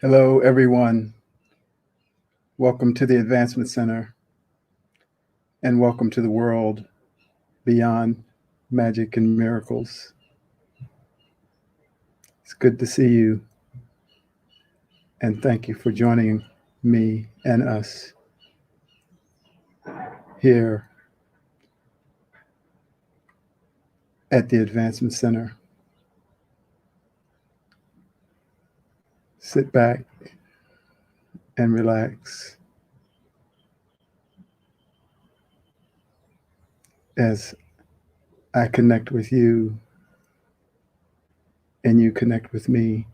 Hello, everyone. Welcome to the Advancement Center, and welcome to the world beyond magic and miracles. It's good to see you, and thank you for joining me and us here at the Advancement Center. Sit back and relax as I connect with you and you connect with me.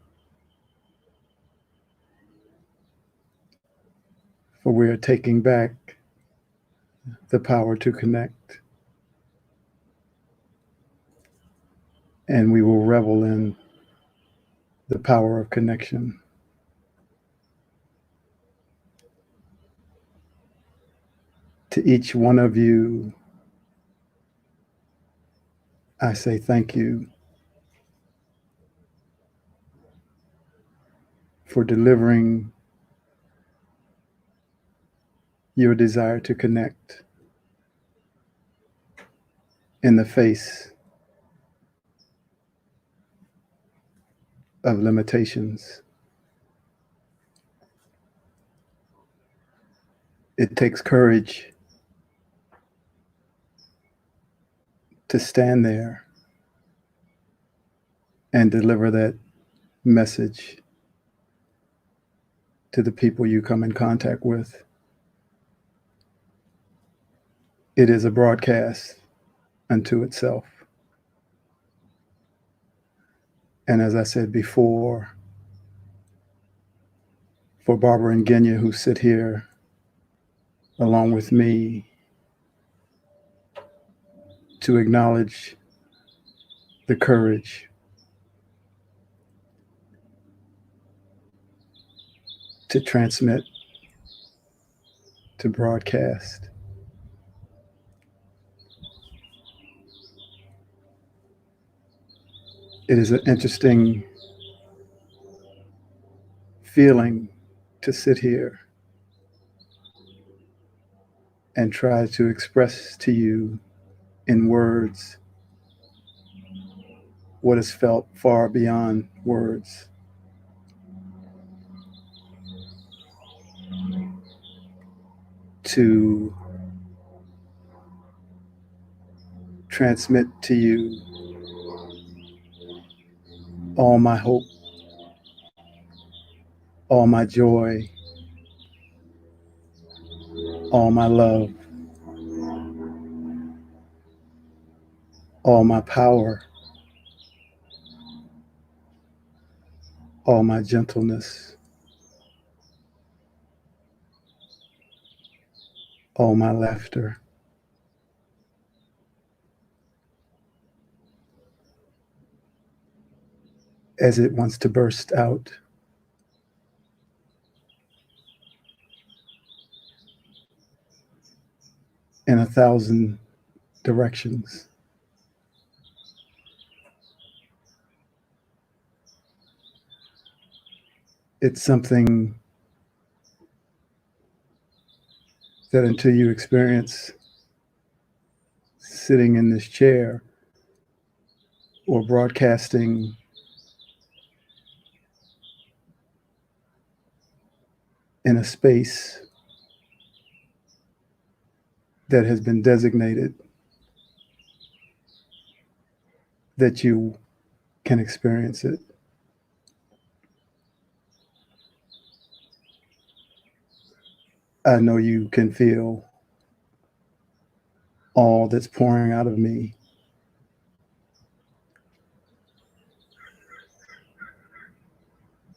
For we are taking back the power to connect, and we will revel in the power of connection. To each one of you, I say thank you for delivering your desire to connect in the face of limitations. It takes courage to stand there and deliver that message to the people you come in contact with. It is a broadcast unto itself. And as I said before, for Barbara and Genya, who sit here along with me, to acknowledge the courage to transmit, to broadcast. It is an interesting feeling to sit here and try to express to you in words what is felt far beyond words. To transmit to you all my hope, all my joy, all my love, all my power, all my gentleness, all my laughter. As it wants to burst out in 1,000 directions. It's something that until you experience sitting in this chair or broadcasting in a space that has been designated, that you can experience it. I know you can feel all that's pouring out of me.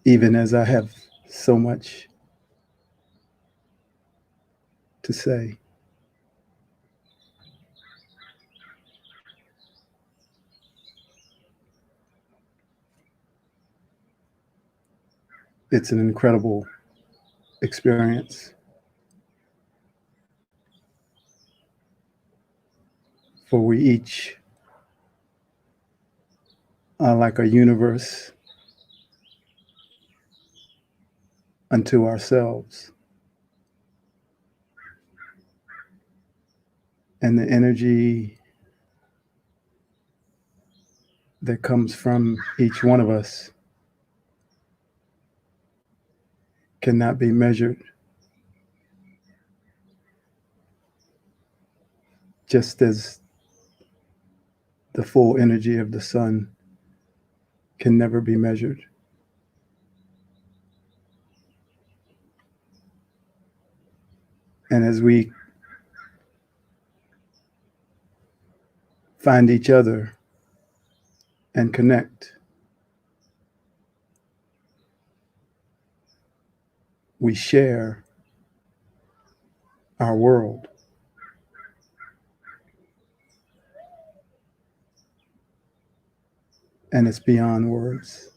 Even as I have so much to say. It's an incredible experience. For we each are like a universe unto ourselves. And the energy that comes from each one of us cannot be measured, just as the full energy of the sun can never be measured. And as we find each other and connect, we share our world. And it's beyond words.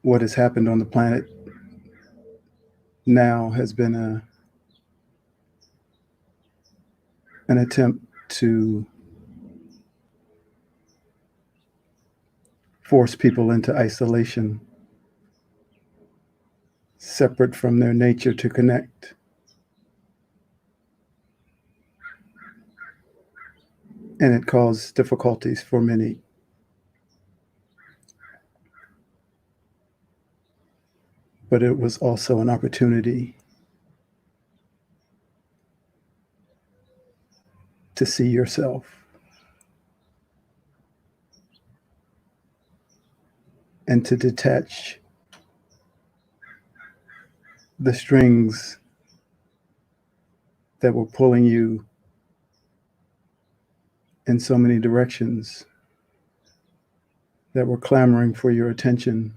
What has happened on the planet now has been an attempt to force people into isolation, separate from their nature to connect. And it caused difficulties for many. But it was also an opportunity to see yourself and to detach the strings that were pulling you in so many directions, that were clamoring for your attention.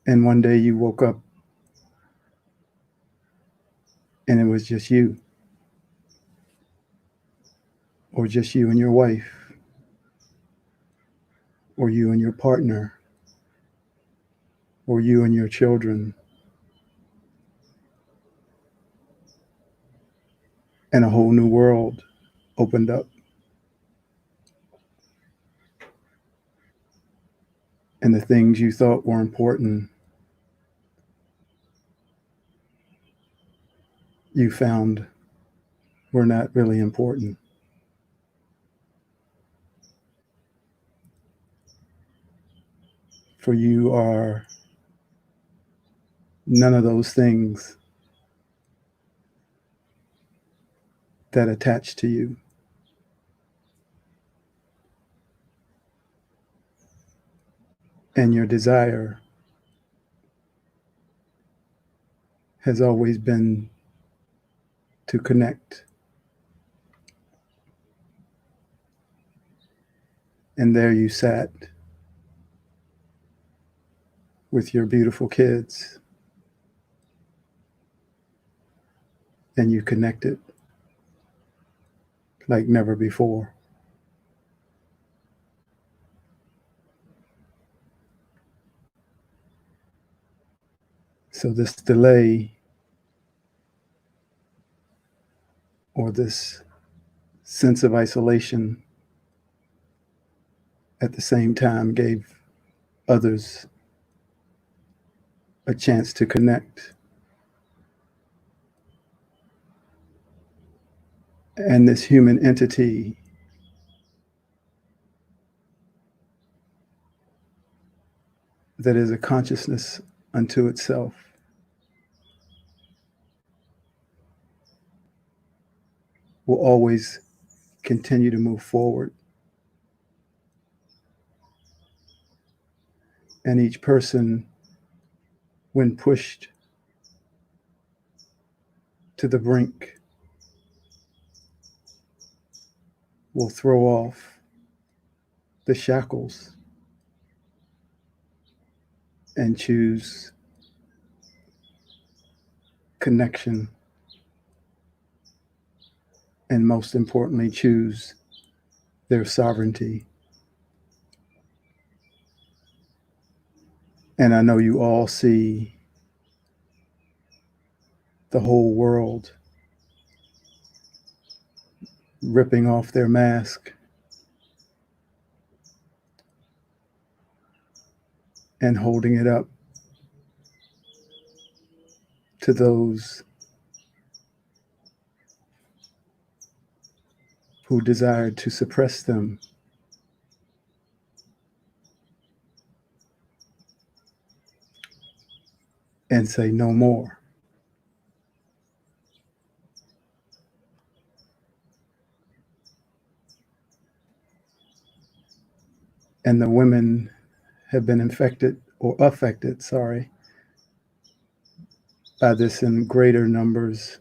And one day you woke up and it was just you, or just you and your wife, or you and your partner, or you and your children. And a whole new world opened up. And the things you thought were important, you found were not really important. For you are none of those things that attach to you. And your desire has always been to connect. And there you sat with your beautiful kids, and you connected like never before. So this delay, or this sense of isolation, at the same time gave others a chance to connect. And this human entity that is a consciousness unto itself will always continue to move forward. And each person, when pushed to the brink, will throw off the shackles and choose connection, and most importantly, choose their sovereignty. And I know you all see the whole world ripping off their mask and holding it up to those who desired to suppress them and say no more. And the women have been affected, by this in greater numbers,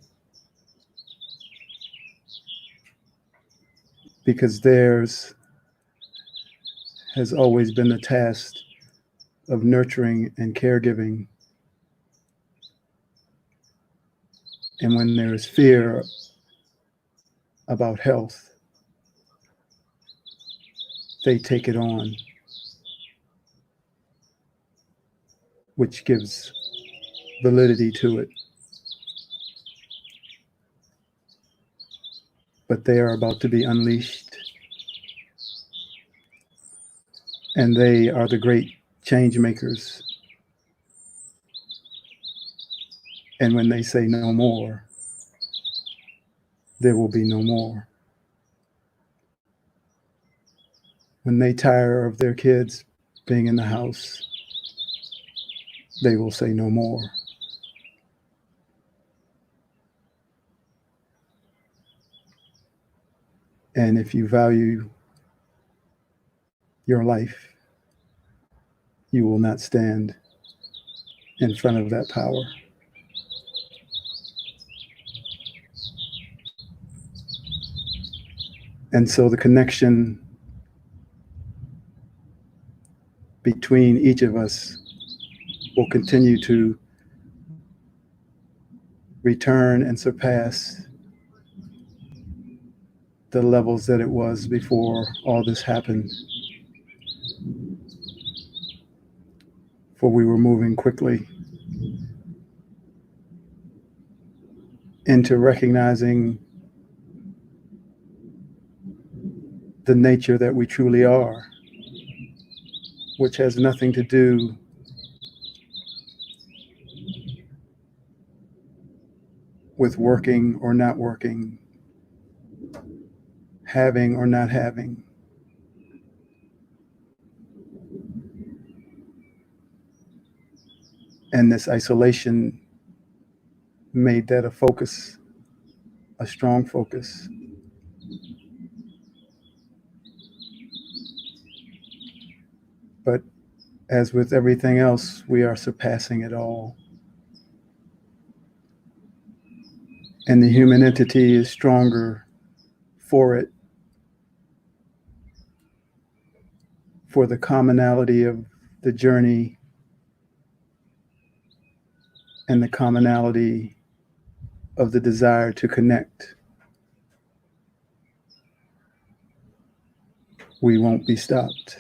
because theirs has always been the task of nurturing and caregiving. And when there is fear about health, they take it on, which gives validity to it. But they are about to be unleashed, and they are the great change makers. And when they say no more, there will be no more. When they tire of their kids being in the house, they will say no more. And if you value your life, you will not stand in front of that power. And so the connection between each of us will continue to return and surpass the levels that it was before all this happened. For we were moving quickly into recognizing the nature that we truly are, which has nothing to do with working or not working, having or not having. And this isolation made that a focus, a strong focus. But as with everything else, we are surpassing it all. And the human entity is stronger for it, for the commonality of the journey and the commonality of the desire to connect. We won't be stopped.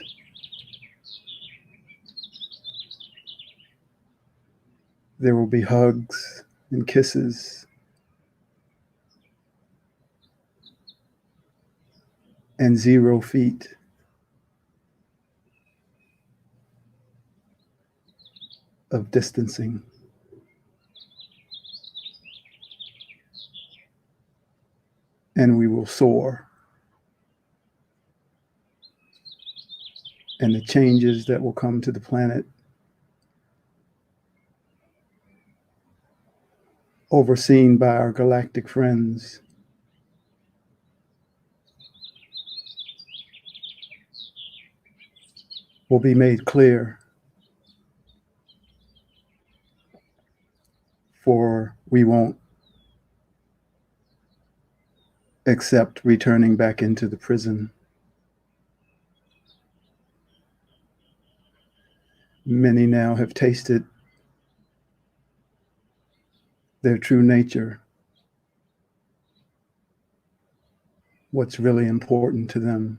There will be hugs and kisses and 0 feet. Of distancing. And we will soar. And the changes that will come to the planet, overseen by our galactic friends, will be made clear. For we won't accept returning back into the prison. Many now have tasted their true nature, what's really important to them.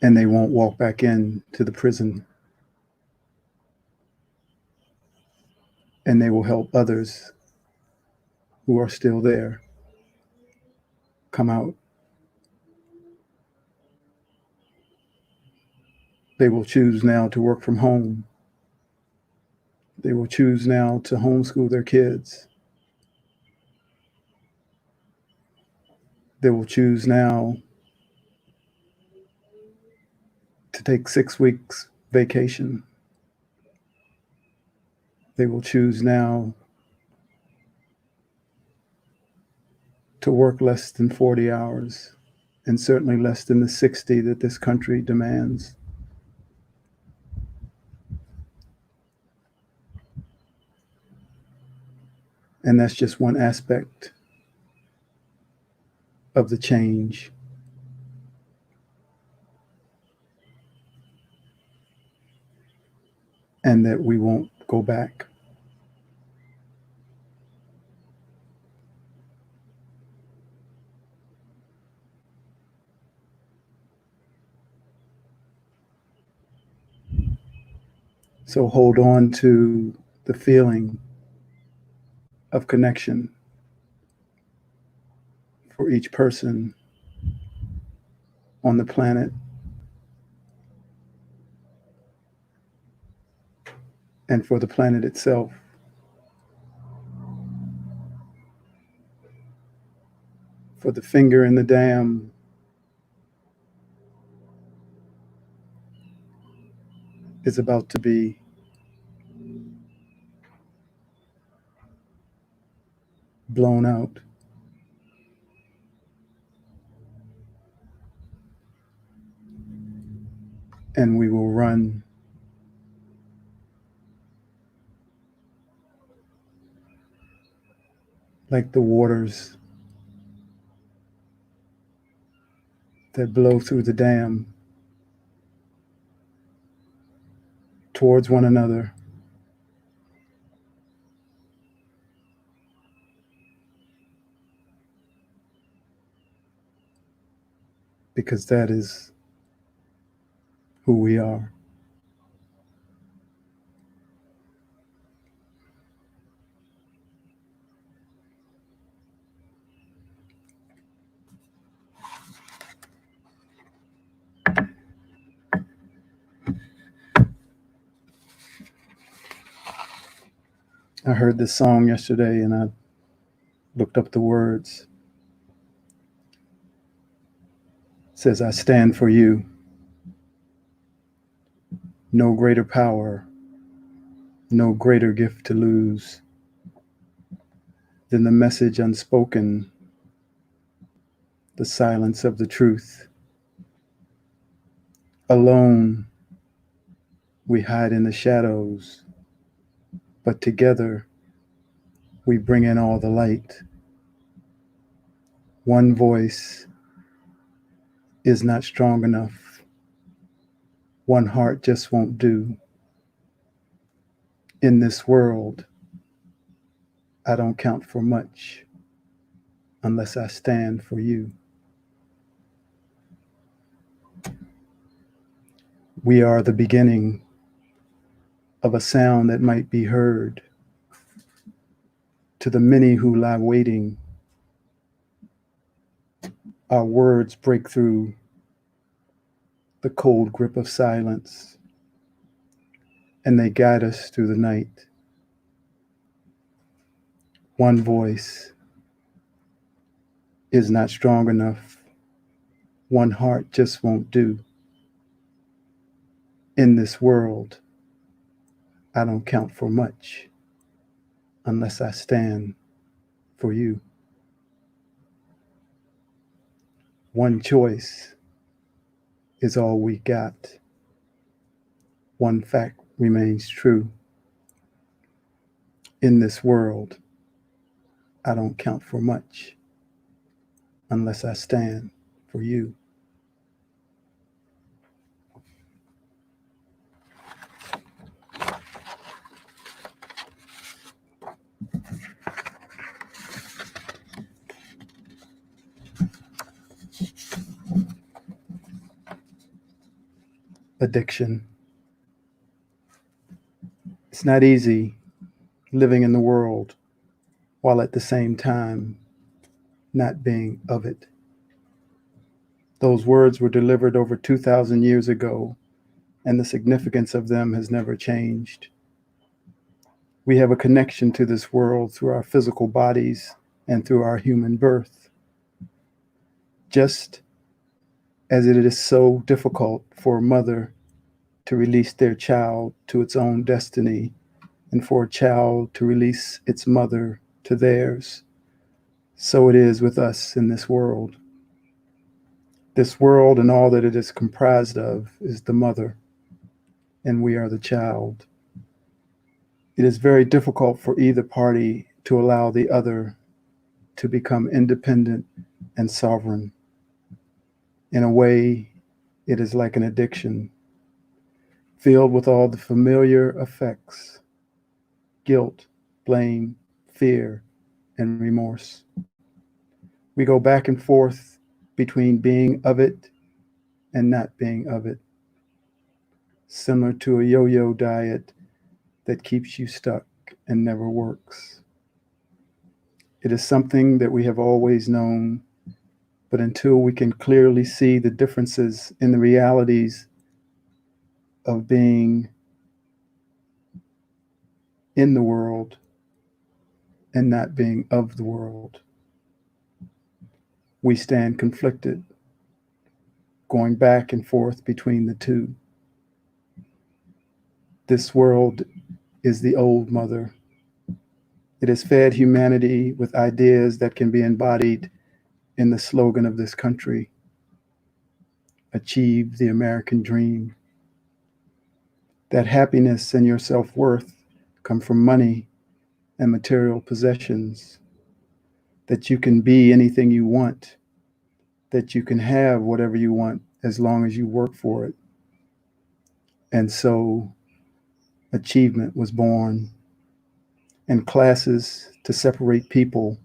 And they won't walk back into the prison. And they will help others who are still there come out. They will choose now to work from home. They will choose now to homeschool their kids. They will choose now to take 6 weeks vacation. They will choose now to work less than 40 hours, and certainly less than the 60 that this country demands. And that's just one aspect of the change. And that we won't go back. So hold on to the feeling of connection for each person on the planet, and for the planet itself. For the finger in the dam is about to be blown out. And we will run like the waters that blow through the dam towards one another. Because that is who we are. I heard this song yesterday and I looked up the words. It says, I stand for you. No greater power, no greater gift to lose than the message unspoken, the silence of the truth. Alone, we hide in the shadows, but together, we bring in all the light. One voice is not strong enough. One heart just won't do. In this world, I don't count for much unless I stand for you. We are the beginning of a sound that might be heard. To the many who lie waiting, our words break through the cold grip of silence, and they guide us through the night. One voice is not strong enough. One heart just won't do. In this world, I don't count for much unless I stand for you. One choice is all we got. One fact remains true. In this world, I don't count for much unless I stand for you. Addiction. It's not easy living in the world while at the same time not being of it. Those words were delivered over 2,000 years ago and the significance of them has never changed. We have a connection to this world through our physical bodies and through our human birth. Just as it is so difficult for a mother to release their child to its own destiny and for a child to release its mother to theirs, so it is with us in this world. This world and all that it is comprised of is the mother, and we are the child. It is very difficult for either party to allow the other to become independent and sovereign. In a way, it is like an addiction, filled with all the familiar effects: guilt, blame, fear, and remorse. We go back and forth between being of it and not being of it, similar to a yo-yo diet that keeps you stuck and never works. It is something that we have always known, but until we can clearly see the differences in the realities of being in the world and not being of the world, we stand conflicted, going back and forth between the two. This world is the old mother. It has fed humanity with ideas that can be embodied in the slogan of this country: achieve the American dream. That happiness and your self-worth come from money and material possessions, that you can be anything you want, that you can have whatever you want as long as you work for it. And so achievement was born, and classes to separate people,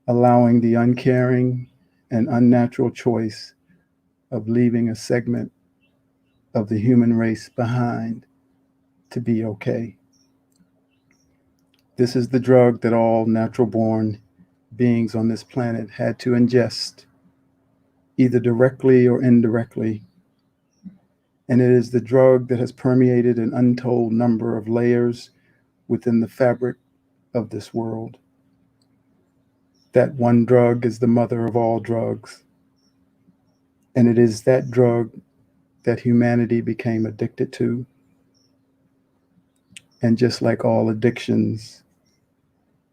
allowing the uncaring and unnatural choice of leaving a segment of the human race behind to be okay. This is the drug that all natural-born beings on this planet had to ingest, either directly or indirectly. And it is the drug that has permeated an untold number of layers within the fabric of this world. That one drug is the mother of all drugs. And it is that drug that humanity became addicted to. And just like all addictions,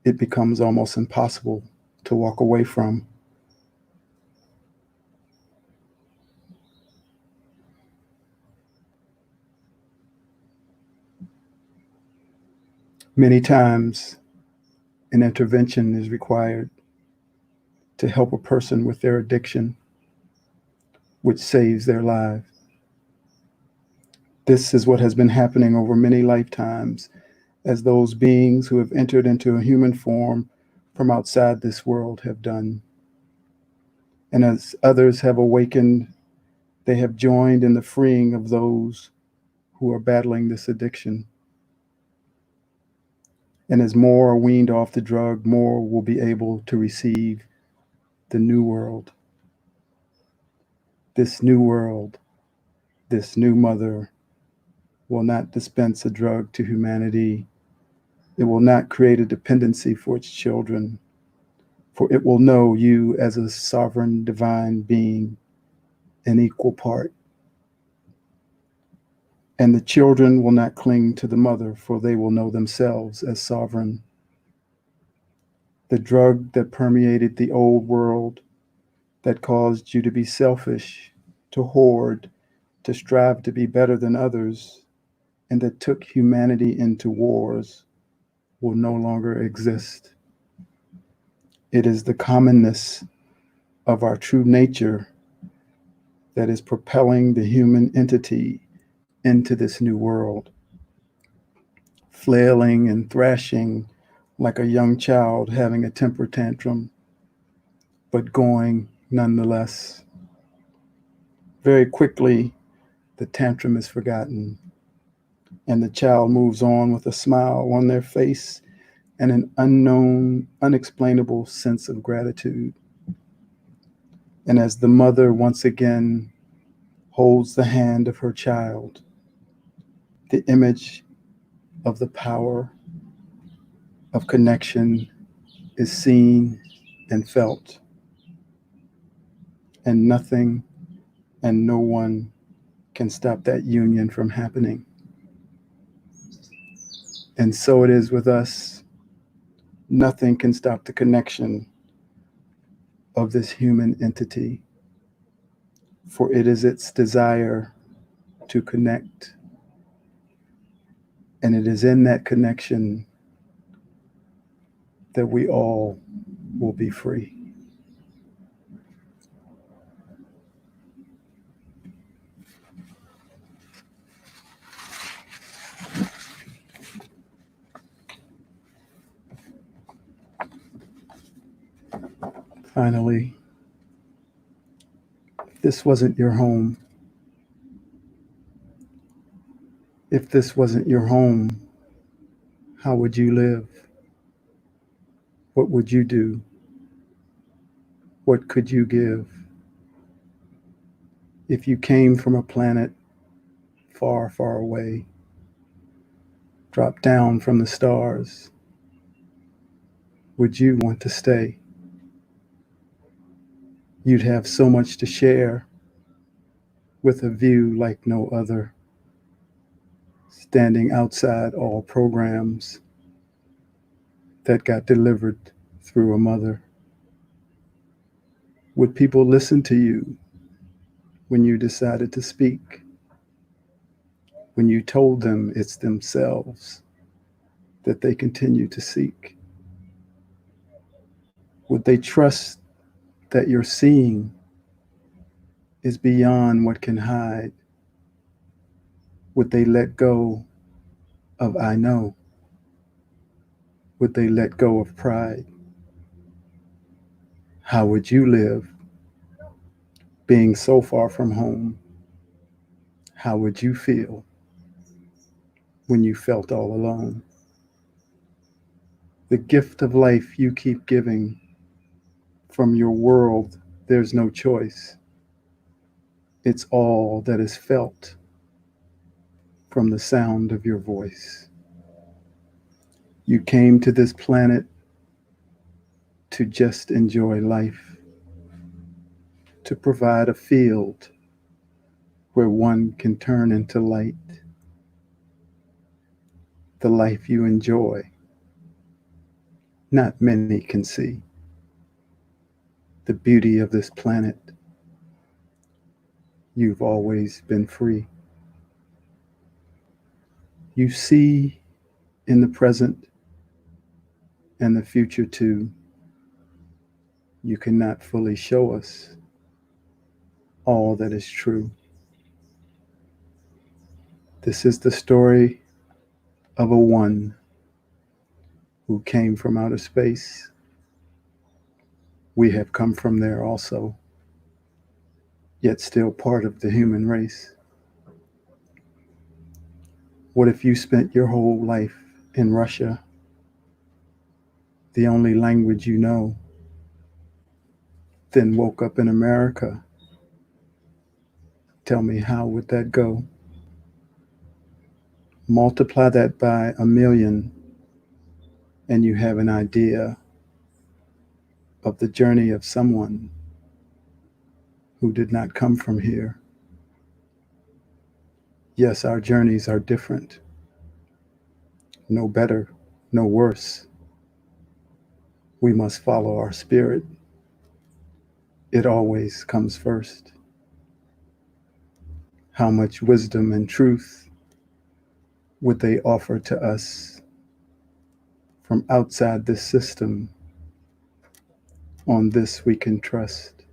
it becomes almost impossible to walk away from. Many times, an intervention is required to help a person with their addiction, which saves their life. This is what has been happening over many lifetimes, as those beings who have entered into a human form from outside this world have done. And as others have awakened, they have joined in the freeing of those who are battling this addiction. And as more are weaned off the drug, more will be able to receive the new world. This new world, this new mother, will not dispense a drug to humanity. It will not create a dependency for its children, for it will know you as a sovereign divine being, an equal part. And the children will not cling to the mother, for they will know themselves as sovereign. The drug that permeated the old world, that caused you to be selfish, to hoard, to strive to be better than others, and that took humanity into wars, will no longer exist. It is the commonness of our true nature that is propelling the human entity into this new world, flailing and thrashing like a young child having a temper tantrum, but going nonetheless. Very quickly, the tantrum is forgotten, and the child moves on with a smile on their face and an unknown, unexplainable sense of gratitude. And as the mother once again holds the hand of her child, The image of the power of connection is seen and felt, and nothing and no one can stop that union from happening. And so it is with us. Nothing can stop the connection of this human entity, for it is its desire to connect. And it is in that connection that we all will be free. Finally, if this wasn't your home, if this wasn't your home, how would you live? What would you do? What could you give? If you came from a planet far, far away, dropped down from the stars, would you want to stay? You'd have so much to share with a view like no other, standing outside all programs that got delivered through a mother. Would people listen to you when you decided to speak? When you told them it's themselves that they continue to seek? Would they trust that your seeing is beyond what can hide? Would they let go of I know? Would they let go of pride? How would you live being so far from home? How would you feel when you felt all alone? The gift of life you keep giving from your world, there's no choice. It's all that is felt from the sound of your voice. You came to this planet to just enjoy life, to provide a field where one can turn into light. The life you enjoy, not many can see. The beauty of this planet, you've always been free. You see in the present and the future too. You cannot fully show us all that is true. This is the story of a one who came from outer space. We have come from there also, yet still part of the human race. What if you spent your whole life in Russia, the only language you know, then woke up in America? Tell me, how would that go? Multiply that by 1,000,000 and you have an idea of the journey of someone who did not come from here. Yes, our journeys are different. No better, no worse. We must follow our spirit. It always comes first. How much wisdom and truth would they offer to us from outside this system? On this we can trust.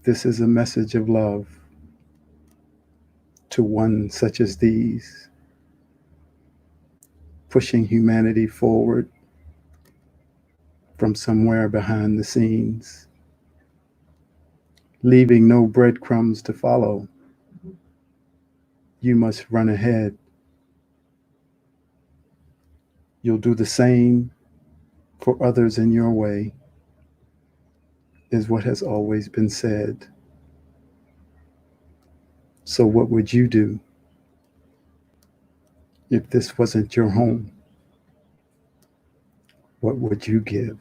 This is a message of love to one such as these, pushing humanity forward from somewhere behind the scenes, leaving no breadcrumbs to follow. You must run ahead. You'll do the same for others in your way, is what has always been said. So, what would you do if this wasn't your home? What would you give?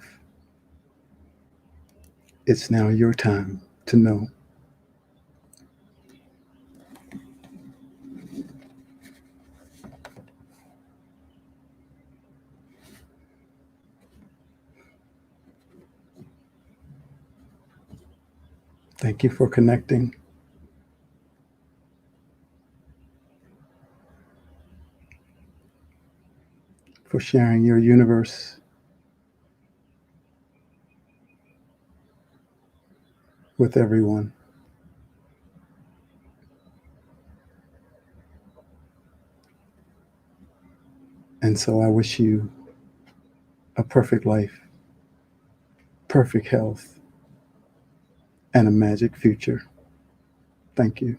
It's now your time to know. Thank you for connecting. For sharing your universe with everyone. And so I wish you a perfect life, perfect health, and a magic future. Thank you.